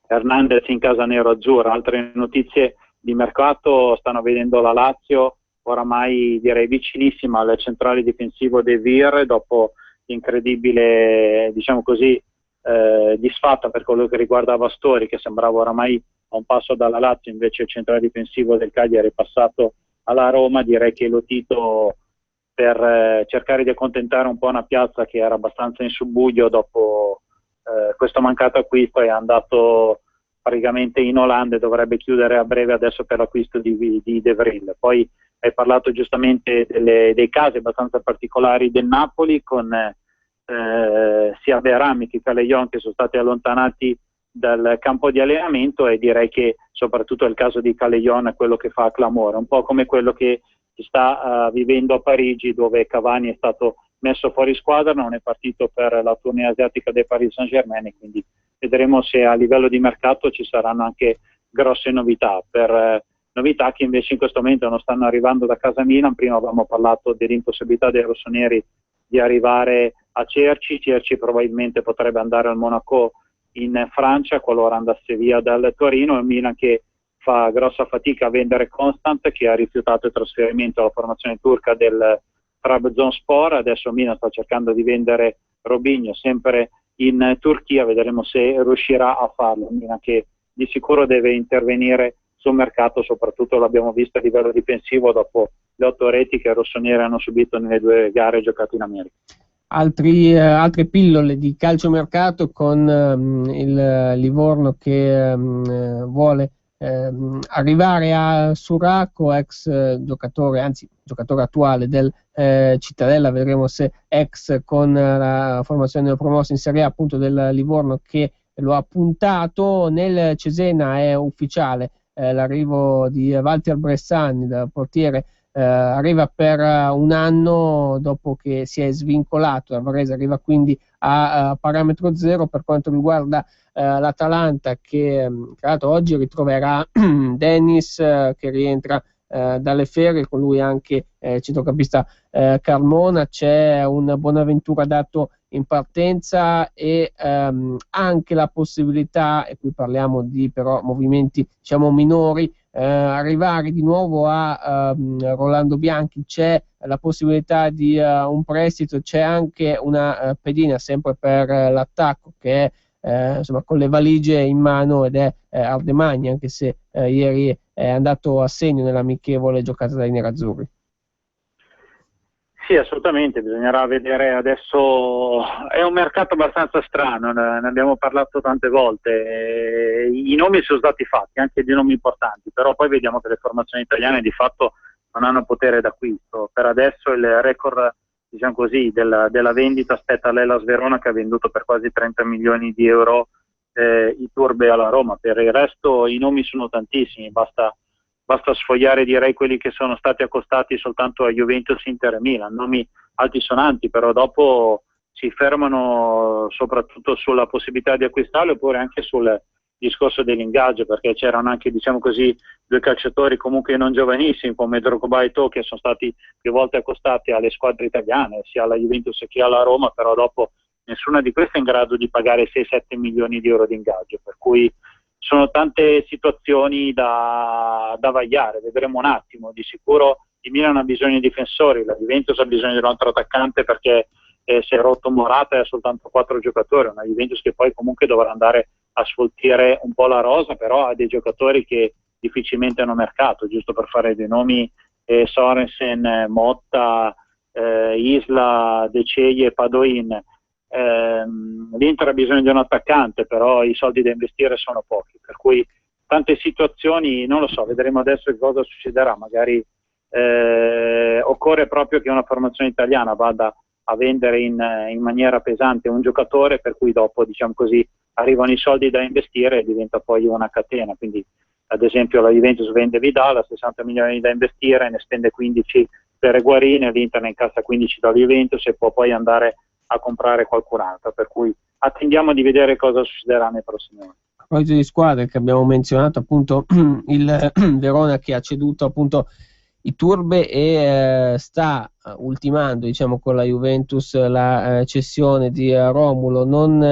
Hernandez in casa nero-azzurra. Altre notizie di mercato stanno vedendo la Lazio oramai, direi, vicinissima al centrale difensivo De Vir, dopo l'incredibile, diciamo così, disfatta per quello che riguardava Astori, che sembrava oramai a un passo dalla Lazio. Invece il centrale difensivo del Cagliari è passato alla Roma. Direi che Lotito, per cercare di accontentare un po' una piazza che era abbastanza in subbuglio dopo questo mancato acquisto, è andato praticamente in Olanda e dovrebbe chiudere a breve adesso per l'acquisto di De Vrij. Poi hai parlato giustamente dei casi abbastanza particolari del Napoli, con sia Berami che Calejon che sono stati allontanati dal campo di allenamento, e direi che soprattutto il caso di Calejon è quello che fa clamore, un po' come quello che si sta vivendo a Parigi, dove Cavani è stato messo fuori squadra, non è partito per la tournée asiatica del Paris Saint-Germain, quindi vedremo se a livello di mercato ci saranno anche grosse novità, novità che invece in questo momento non stanno arrivando da casa Milan. Prima avevamo parlato dell'impossibilità dei rossoneri di arrivare a Cerci probabilmente potrebbe andare al Monaco in Francia qualora andasse via dal Torino, e Milan che fa grossa fatica a vendere Constant, che ha rifiutato il trasferimento alla formazione turca del Trabzonspor. Adesso Milan sta cercando di vendere Robinho sempre in Turchia, vedremo se riuscirà a farlo. Milan che di sicuro deve intervenire sul mercato, soprattutto l'abbiamo visto a livello difensivo dopo le 8 reti che i rossoneri hanno subito nelle 2 gare giocate in America. Altre pillole di calciomercato, con il Livorno che vuole arrivare a Suraco, ex giocatore, anzi giocatore attuale del Cittadella. Vedremo se ex con la formazione promossa in Serie A appunto del Livorno, che lo ha puntato. Nel Cesena è ufficiale l'arrivo di Walter Bressani, da portiere arriva per un anno dopo che si è svincolato da Varese, arriva quindi a parametro zero per quanto riguarda l'Atalanta, che tra l'altro oggi ritroverà Dennis che rientra dalle ferie, con lui anche centrocampista Carmona, c'è un Bonaventura dato in partenza e anche la possibilità, e qui parliamo di però movimenti diciamo minori, arrivare di nuovo a Rolando Bianchi, c'è la possibilità di un prestito, c'è anche una pedina sempre per l'attacco che è insomma con le valigie in mano, ed è Ardemagni, anche se ieri è andato a segno nell'amichevole giocata dai nerazzurri. Sì, assolutamente, bisognerà vedere adesso, è un mercato abbastanza strano, ne abbiamo parlato tante volte, i nomi sono stati fatti, anche di nomi importanti, però poi vediamo che le formazioni italiane di fatto non hanno potere d'acquisto. Per adesso il record, diciamo così, della vendita aspetta l'Hellas Verona, che ha venduto per quasi 30 milioni di euro Iturbe alla Roma. Per il resto i nomi sono tantissimi, basta sfogliare, direi, quelli che sono stati accostati soltanto a Juventus, Inter e Milan, nomi altisonanti, però dopo si fermano soprattutto sulla possibilità di acquistarlo, oppure anche sul discorso dell'ingaggio, perché c'erano anche, diciamo così, due calciatori comunque non giovanissimi come Drogba e Tò, che sono stati più volte accostati alle squadre italiane, sia alla Juventus che alla Roma, però dopo nessuna di queste è in grado di pagare 6-7 milioni di euro di ingaggio, per cui sono tante situazioni da vagliare, vedremo un attimo. Di sicuro il Milan ha bisogno di difensori, la Juventus ha bisogno di un altro attaccante, perché si è rotto Morata e ha soltanto 4 giocatori, una Juventus che poi comunque dovrà andare a sfoltire un po' la rosa, però ha dei giocatori che difficilmente hanno mercato, giusto per fare dei nomi, Sorensen, Motta, Isla, De Ceglie e Padoin. L'Inter ha bisogno di un attaccante, però i soldi da investire sono pochi, per cui tante situazioni, non lo so, vedremo adesso che cosa succederà. Magari occorre proprio che una formazione italiana vada a vendere in maniera pesante un giocatore, per cui dopo, diciamo così, arrivano i soldi da investire e diventa poi una catena. Quindi ad esempio la Juventus vende Vidal a 60 milioni da investire, ne spende 15 per Higuaín, l'Inter ne incassa 15 dalla Juventus e può poi andare a comprare qualcun altro, per cui attendiamo di vedere cosa succederà nei prossimi anni. A proposito di squadre che abbiamo menzionato, appunto il Verona che ha ceduto appunto Iturbe e sta ultimando, diciamo, con la Juventus la cessione di Romulo. Non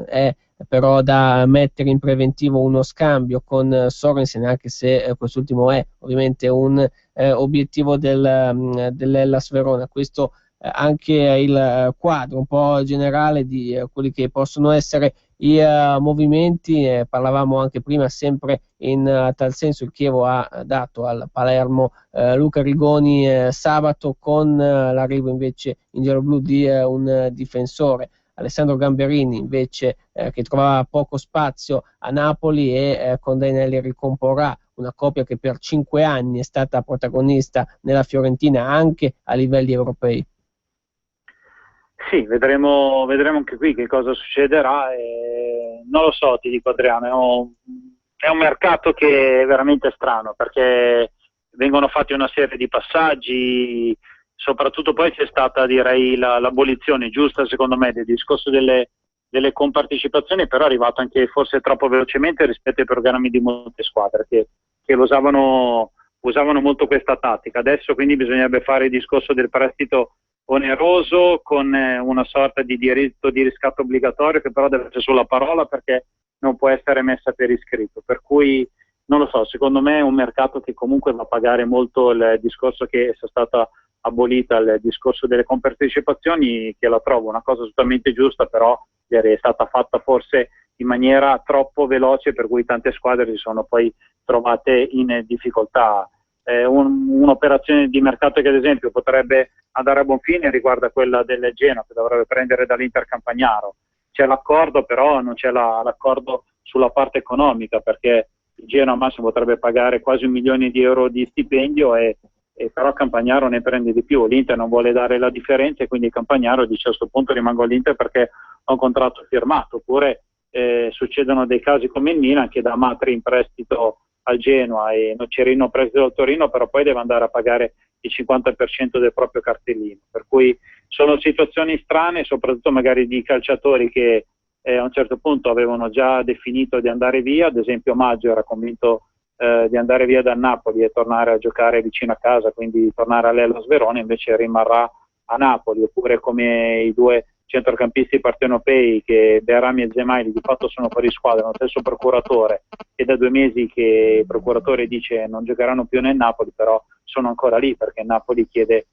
è però da mettere in preventivo uno scambio con Sorensen, anche se quest'ultimo è ovviamente un obiettivo dell'Hellas Verona. Questo anche il quadro un po' generale di quelli che possono essere i movimenti. Parlavamo anche prima, sempre in tal senso il Chievo ha dato al Palermo Luca Rigoni sabato, con l'arrivo invece in gialloblu di un difensore, Alessandro Gamberini, invece che trovava poco spazio a Napoli, e con Dainelli ricomporrà una coppia che per 5 anni è stata protagonista nella Fiorentina anche a livelli europei. Sì, vedremo anche qui che cosa succederà. Non lo so, ti dico Adriano, è un mercato che è veramente strano, perché vengono fatti una serie di passaggi, soprattutto poi c'è stata, direi, l'abolizione giusta secondo me del discorso delle compartecipazioni, però è arrivato anche forse troppo velocemente rispetto ai programmi di molte squadre che lo usavano molto questa tattica. Adesso quindi bisognerebbe fare il discorso del prestito oneroso con una sorta di diritto di riscatto obbligatorio, che però deve essere sulla parola, perché non può essere messa per iscritto, per cui non lo so, secondo me è un mercato che comunque va a pagare molto il discorso che sia stata abolita, il discorso delle compartecipazioni, che la trovo una cosa assolutamente giusta, però è stata fatta forse in maniera troppo veloce, per cui tante squadre si sono poi trovate in difficoltà. Un'operazione di mercato che ad esempio potrebbe andare a buon fine riguarda quella del Genoa, che dovrebbe prendere dall'Inter Campagnaro. C'è l'accordo, però non c'è l'accordo sulla parte economica, perché il Genoa al massimo potrebbe pagare quasi 1 milione di euro di stipendio e però Campagnaro ne prende di più. L'Inter non vuole dare la differenza e quindi Campagnaro dice: a questo punto rimango all'Inter perché ho un contratto firmato. Oppure succedono dei casi come il Milan, che dà Matri in prestito al Genoa e Nocerino preso dal Torino, però poi deve andare a pagare il 50% del proprio cartellino, per cui sono situazioni strane, soprattutto magari di calciatori che a un certo punto avevano già definito di andare via. Ad esempio Maggio era convinto di andare via dal Napoli e tornare a giocare vicino a casa, quindi tornare all'Hellas Verona, invece rimarrà a Napoli. Oppure come i due centrocampisti partenopei, che Behrami e Zemaili di fatto sono fuori squadra, lo stesso procuratore, e da 2 mesi che il procuratore dice non giocheranno più nel Napoli, però sono ancora lì perché Napoli chiede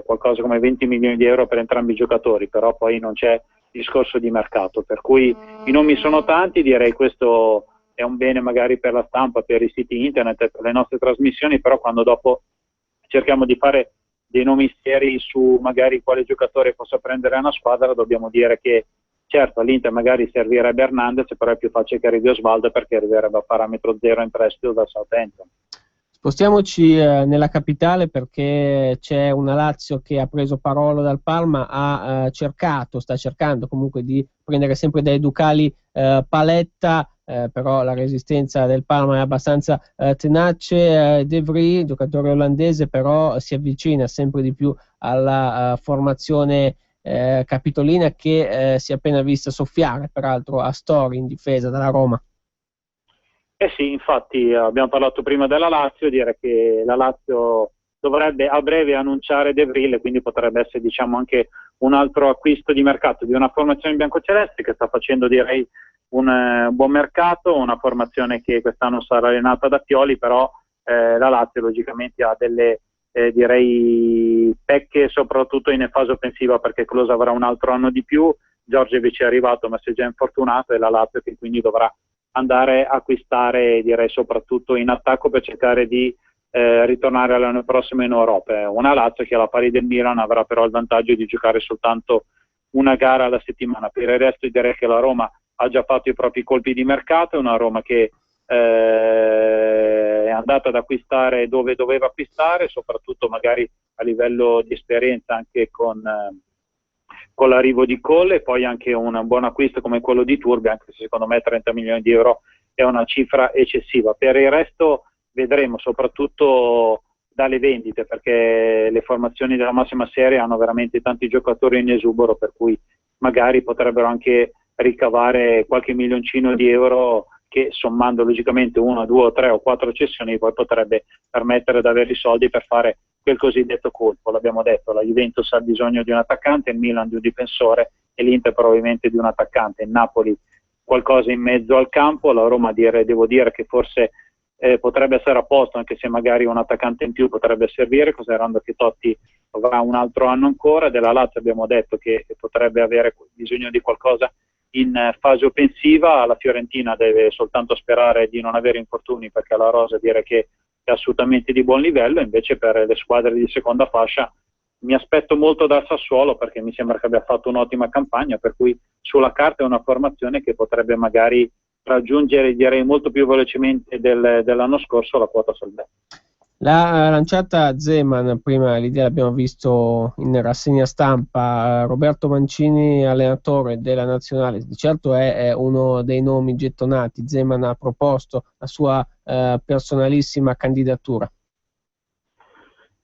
qualcosa come 20 milioni di euro per entrambi i giocatori, però poi non c'è discorso di mercato, per cui i nomi sono tanti. Direi questo è un bene magari per la stampa, per i siti internet, per le nostre trasmissioni, però quando dopo cerchiamo di fare dei nomi seri su magari quale giocatore possa prendere una squadra, dobbiamo dire che certo all'Inter magari servirebbe Hernandez, però è più facile che arrivi Osvaldo perché arriverebbe a parametro zero in prestito da Southampton. Spostiamoci nella capitale, perché c'è una Lazio che ha preso Parolo dal Parma, sta cercando comunque di prendere sempre dai Ducali Paletta, però la resistenza del Parma è abbastanza tenace. De Vrij, giocatore olandese, però si avvicina sempre di più alla formazione capitolina, che si è appena vista soffiare peraltro a Stori in difesa dalla Roma. Sì, infatti abbiamo parlato prima della Lazio, dire che la Lazio dovrebbe a breve annunciare De Vrij, quindi potrebbe essere diciamo anche un altro acquisto di mercato di una formazione biancoceleste che sta facendo direi un buon mercato, una formazione che quest'anno sarà allenata da Pioli, però la Lazio logicamente ha delle direi pecche soprattutto in fase offensiva, perché Klose avrà un altro anno di più, Djordjevic è arrivato ma si è già infortunato, e la Lazio che quindi dovrà andare a acquistare direi soprattutto in attacco per cercare di ritornare l'anno prossimo in Europa. Una Lazio che alla pari del Milan avrà però il vantaggio di giocare soltanto una gara alla settimana. Per il resto direi che la Roma ha già fatto i propri colpi di mercato, è una Roma che è andata ad acquistare dove doveva acquistare, soprattutto magari a livello di esperienza anche con l'arrivo di Cole, e poi anche un buon acquisto come quello di Turbi, anche se secondo me 30 milioni di euro è una cifra eccessiva. Per il resto vedremo, soprattutto dalle vendite, perché le formazioni della massima serie hanno veramente tanti giocatori in esubero, per cui magari potrebbero anche ricavare qualche milioncino di euro che, sommando logicamente 1, 2, 3 o 4 cessioni, poi potrebbe permettere di avere i soldi per fare quel cosiddetto colpo. L'abbiamo detto, la Juventus ha bisogno di un attaccante, il Milan di un difensore e l'Inter probabilmente di un attaccante, il Napoli qualcosa in mezzo al campo, la Roma devo dire che forse potrebbe essere a posto, anche se magari un attaccante in più potrebbe servire, considerando che Totti avrà un altro anno ancora. Della Lazio abbiamo detto che potrebbe avere bisogno di qualcosa in fase offensiva. La Fiorentina deve soltanto sperare di non avere infortuni, perché la rosa direi che è assolutamente di buon livello. Invece per le squadre di seconda fascia mi aspetto molto dal Sassuolo, perché mi sembra che abbia fatto un'ottima campagna, per cui sulla carta è una formazione che potrebbe magari raggiungere direi molto più velocemente dell'anno scorso la quota salvezza. L'ha lanciata Zeman, prima l'idea l'abbiamo visto in rassegna stampa. Roberto Mancini, allenatore della nazionale, di certo è uno dei nomi gettonati. Zeman ha proposto la sua personalissima candidatura.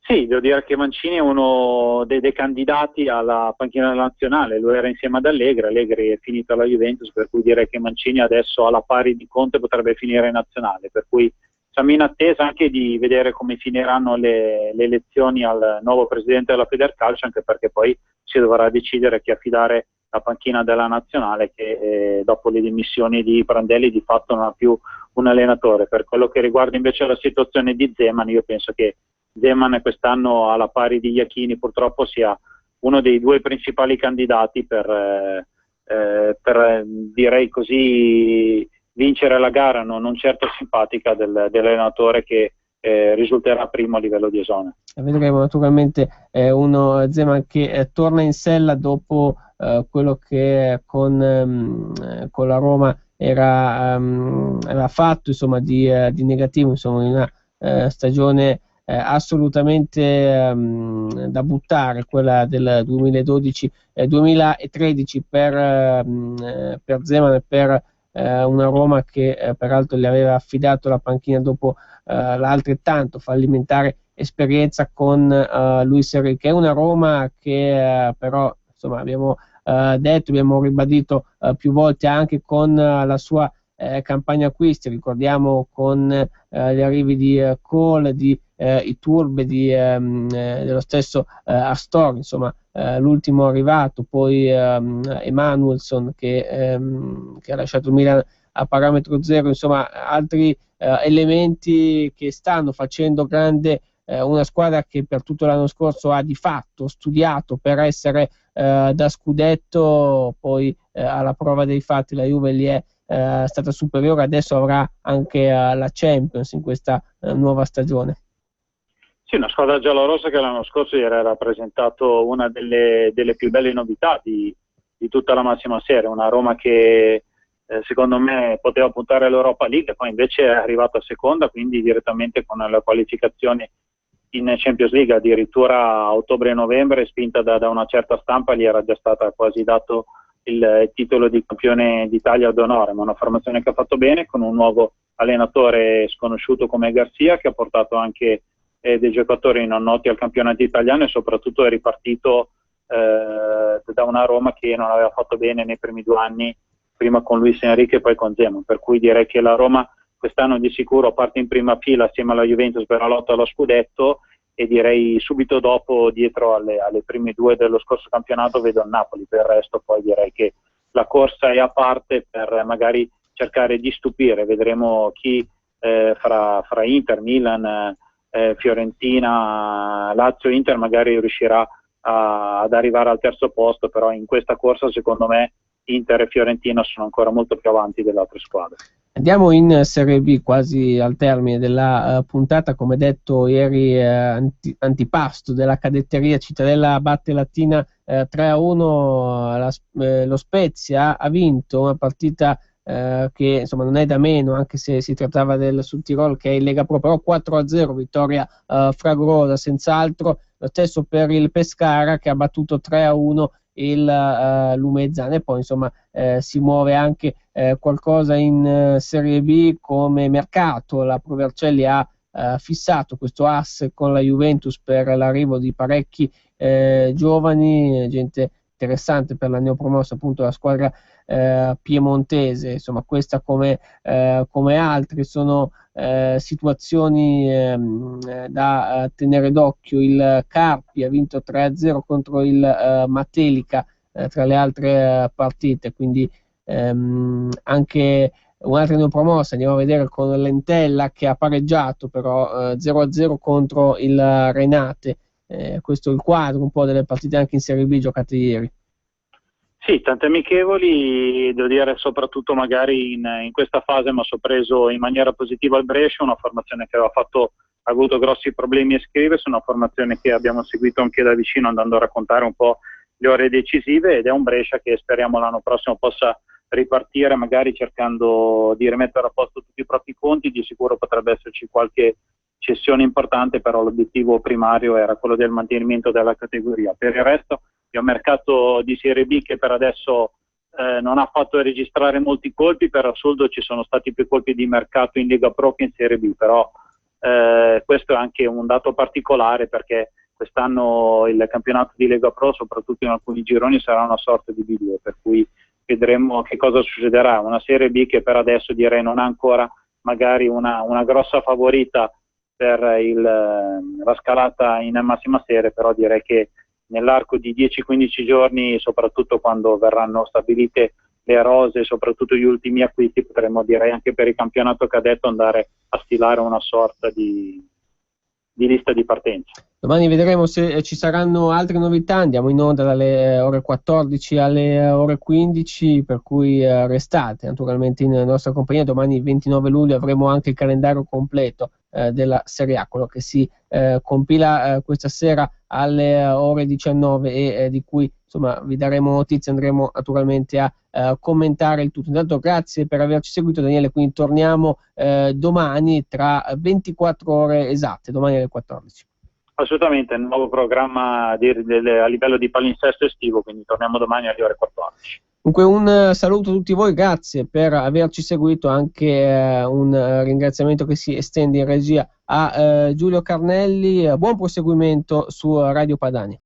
Sì, devo dire che Mancini è uno dei candidati alla panchina della nazionale, lo era insieme ad Allegri è finito alla Juventus, per cui direi che Mancini adesso alla pari di Conte potrebbe finire in nazionale, per cui siamo in attesa anche di vedere come finiranno le elezioni al nuovo presidente della Federcalcio, anche perché poi si dovrà decidere chi affidare la panchina della nazionale, che dopo le dimissioni di Prandelli di fatto non ha più un allenatore. Per quello che riguarda invece la situazione di Zeman, io penso che Zeman quest'anno alla pari di Iachini purtroppo sia uno dei due principali candidati per direi così vincere la gara non certo simpatica dell'allenatore che risulterà primo a livello di esonero. Vedremo naturalmente uno Zeman che torna in sella dopo quello che con la Roma era fatto, insomma, di negativo, insomma, in una stagione assolutamente da buttare, quella del 2012-2013 per Zeman e per una Roma che peraltro gli aveva affidato la panchina dopo l'altrettanto fallimentare esperienza con Luis Enrique. È una Roma che però insomma abbiamo abbiamo ribadito più volte anche con la sua campagna acquisti, ricordiamo con gli arrivi di Cole, di Iturbe, dello stesso Astor, insomma l'ultimo arrivato, poi Emanuelson che ha lasciato il Milan a parametro zero, insomma altri elementi che stanno facendo grande una squadra che per tutto l'anno scorso ha di fatto studiato per essere da scudetto, poi alla prova dei fatti la Juve gli è stata superiore, adesso avrà anche la Champions in questa nuova stagione. Sì, una squadra giallorossa che l'anno scorso gli era rappresentato una delle più belle novità di tutta la massima serie, una Roma che secondo me poteva puntare all'Europa League, poi invece è arrivata a seconda, quindi direttamente con la qualificazione in Champions League, addirittura a ottobre e novembre, spinta da una certa stampa, gli era già stata quasi dato il titolo di campione d'Italia d'onore, ma una formazione che ha fatto bene, con un nuovo allenatore sconosciuto come Garcia, che ha portato anche dei giocatori non noti al campionato italiano e soprattutto è ripartito da una Roma che non aveva fatto bene nei primi 2 anni, prima con Luis Enrique e poi con Zeman, per cui direi che la Roma quest'anno di sicuro parte in prima fila assieme alla Juventus per la lotta allo scudetto, e direi subito dopo, dietro alle prime 2 dello scorso campionato, vedo il Napoli. Per il resto poi direi che la corsa è a parte per magari cercare di stupire, vedremo chi fra Inter, Milan, Fiorentina, Lazio, Inter magari riuscirà ad arrivare al terzo posto, però in questa corsa secondo me Inter e Fiorentina sono ancora molto più avanti delle altre squadre. Andiamo in Serie B, quasi al termine della puntata. Come detto ieri, antipasto della cadetteria, Cittadella batte Latina 3-1, lo Spezia ha vinto una partita che insomma non è da meno, anche se si trattava del Südtirol che è in Lega Pro, però 4-0, vittoria fragorosa senz'altro. Lo stesso per il Pescara che ha battuto 3-1 il Lumezzane, e poi insomma si muove anche qualcosa in Serie B come mercato. La Pro Vercelli ha fissato questo asse con la Juventus per l'arrivo di parecchi giovani, gente interessante per la neopromossa, appunto la squadra piemontese. Insomma, questa come altre sono situazioni da tenere d'occhio. Il Carpi ha vinto 3-0 contro il Matelica, tra le altre partite, quindi anche un'altra neopromossa, andiamo a vedere con l'Entella che ha pareggiato però 0-0 contro il Renate. Questo è il quadro un po' delle partite anche in Serie B giocate ieri. Sì, tante amichevoli, devo dire soprattutto magari in questa fase mi ha sorpreso in maniera positiva il Brescia, una formazione che ha avuto grossi problemi a iscriversi, una formazione che abbiamo seguito anche da vicino andando a raccontare un po' le ore decisive, ed è un Brescia che speriamo l'anno prossimo possa ripartire magari cercando di rimettere a posto tutti i propri conti. Di sicuro potrebbe esserci qualche cessione importante, però l'obiettivo primario era quello del mantenimento della categoria. Per il resto è un mercato di Serie B che per adesso non ha fatto registrare molti colpi, per assurdo ci sono stati più colpi di mercato in Lega Pro che in Serie B, però questo è anche un dato particolare perché quest'anno il campionato di Lega Pro, soprattutto in alcuni gironi, sarà una sorta di B2, per cui vedremo che cosa succederà. Una Serie B che per adesso direi non ha ancora magari una grossa favorita per la scalata in massima serie, però direi che nell'arco di 10-15 giorni, soprattutto quando verranno stabilite le rose, soprattutto gli ultimi acquisti, potremmo direi anche per il campionato cadetto andare a stilare una sorta di lista di partenza. Domani vedremo se ci saranno altre novità. Andiamo in onda dalle ore 14 alle ore 15, per cui restate naturalmente in nostra compagnia. Domani 29 luglio avremo anche il calendario completo della Serie A, quello che si compila questa sera alle ore 19 e di cui insomma vi daremo notizie, andremo naturalmente a commentare il tutto. Intanto grazie per averci seguito, Daniele, quindi torniamo domani tra 24 ore esatte, domani alle 14. Assolutamente, il nuovo programma a livello di palinsesto estivo, quindi torniamo domani alle ore 14. Dunque un saluto a tutti voi, grazie per averci seguito, anche un ringraziamento che si estende in regia a Giulio Carnelli, buon proseguimento su Radio Padania.